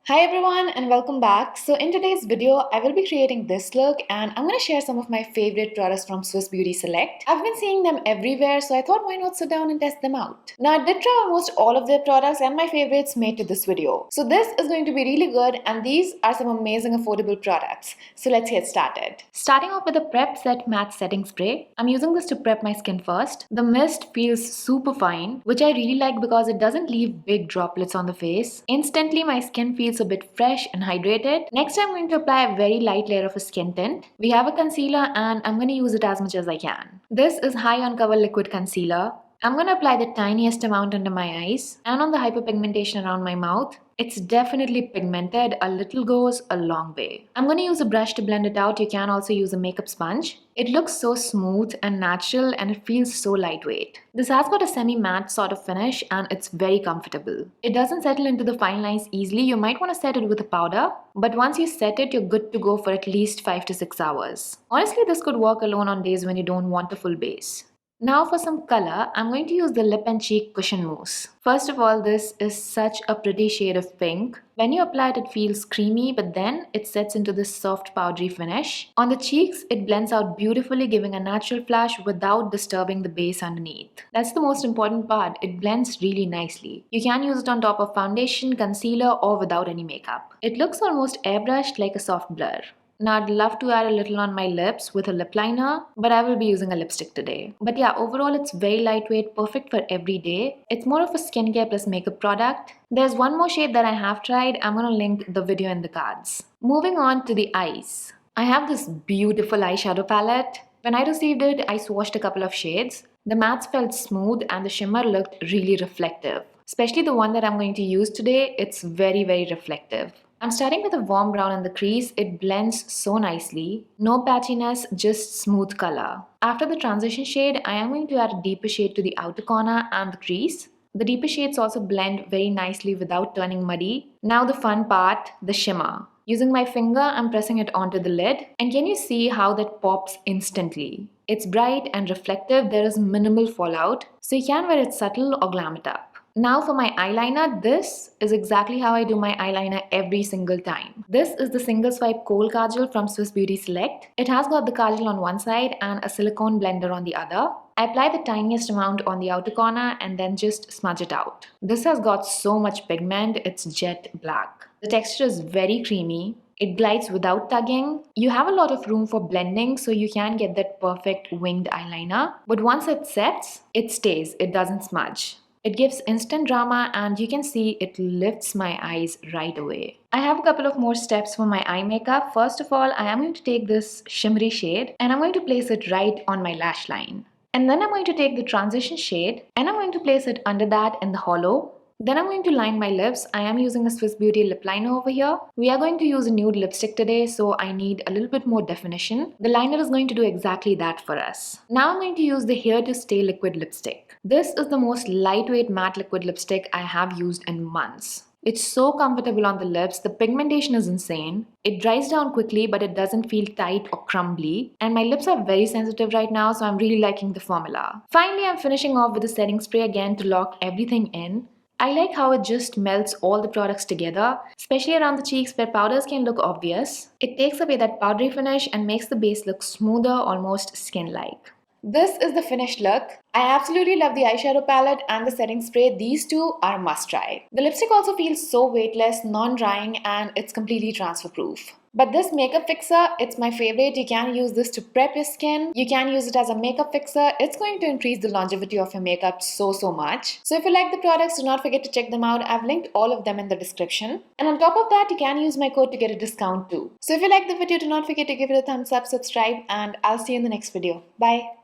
Hi everyone and welcome back. So in today's video, I will be creating this look and I'm going to share some of my favorite products from Swiss Beauty Select. I've been seeing them everywhere, so I thought why not sit down and test them out. Now I did try almost all of their products and my favorites made to this video. So this is going to be really good and these are some amazing affordable products. So let's get started. Starting off with the Prep Set Matte Setting Spray. I'm using this to prep my skin first. The mist feels super fine, which I really like because it doesn't leave big droplets on the face. Instantly my skin feels a bit fresh and hydrated. Next, I'm going to apply a very light layer of a skin tint. We have a concealer and I'm going to use it as much as I can. This is High on Cover Liquid Concealer. I'm going to apply the tiniest amount under my eyes and on the hyperpigmentation around my mouth. It's definitely pigmented. A little goes a long way. I'm going to use a brush to blend it out. You can also use a makeup sponge. It looks so smooth and natural and it feels so lightweight. This has got a semi-matte sort of finish and it's very comfortable. It doesn't settle into the fine lines easily. You might want to set it with a powder, but once you set it, you're good to go for at least 5 to 6 hours. Honestly, this could work alone on days when you don't want a full base. Now for some color, I'm going to use the Lip and Cheek Cushion Mousse. First of all, this is such a pretty shade of pink. When you apply it, it feels creamy, but then it sets into this soft powdery finish. On the cheeks, it blends out beautifully, giving a natural flash without disturbing the base underneath. That's the most important part. It blends really nicely. You can use it on top of foundation, concealer, or without any makeup. It looks almost airbrushed like a soft blur. Now I'd love to add a little on my lips with a lip liner, but I will be using a lipstick today. But yeah, overall it's very lightweight, perfect for every day. It's more of a skincare plus makeup product. There's one more shade that I have tried. I'm gonna link the video in the cards. Moving on to the eyes. I have this beautiful eyeshadow palette. When I received it, I swatched a couple of shades. The mattes felt smooth and the shimmer looked really reflective. Especially the one that I'm going to use today, it's very reflective. I'm starting with a warm brown in the crease. It blends so nicely. No patchiness, just smooth color. After the transition shade, I am going to add a deeper shade to the outer corner and the crease. The deeper shades also blend very nicely without turning muddy. Now the fun part, the shimmer. Using my finger, I'm pressing it onto the lid. And can you see how that pops instantly? It's bright and reflective. There is minimal fallout. So you can wear it subtle or glam it up. Now for my eyeliner, this is exactly how I do my eyeliner every single time. This is the Single Swipe Kohl Kajal from Swiss Beauty Select. It has got the kajal on one side and a silicone blender on the other. I apply the tiniest amount on the outer corner and then just smudge it out. This has got so much pigment, it's jet black. The texture is very creamy. It glides without tugging. You have a lot of room for blending, so you can get that perfect winged eyeliner. But once it sets, it stays, it doesn't smudge. It gives instant drama and you can see it lifts my eyes right away. I have a couple of more steps for my eye makeup. First of all, I am going to take this shimmery shade and I'm going to place it right on my lash line. And then I'm going to take the transition shade and I'm going to place it under that in the hollow. Then I'm going to line my lips. I am using a Swiss Beauty lip liner over here. We are going to use a nude lipstick today, so I need a little bit more definition. The liner is going to do exactly that for us. Now I'm going to use the Here to Stay liquid lipstick. This is the most lightweight matte liquid lipstick I have used in months. It's so comfortable on the lips, the pigmentation is insane. It dries down quickly but it doesn't feel tight or crumbly. And my lips are very sensitive right now, so I'm really liking the formula. Finally, I'm finishing off with a setting spray again to lock everything in. I like how it just melts all the products together, especially around the cheeks where powders can look obvious. It takes away that powdery finish and makes the base look smoother, almost skin-like. This is the finished look. I absolutely love the eyeshadow palette and the setting spray. These two are a must try. The lipstick also feels so weightless, non-drying, and it's completely transfer proof. But this makeup fixer, it's my favorite. You can use this to prep your skin. You can use it as a makeup fixer. It's going to increase the longevity of your makeup so much. So if you like the products, do not forget to check them out. I've linked all of them in the description. And on top of that, you can use my code to get a discount too. So if you like the video, do not forget to give it a thumbs up, subscribe, and I'll see you in the next video. Bye.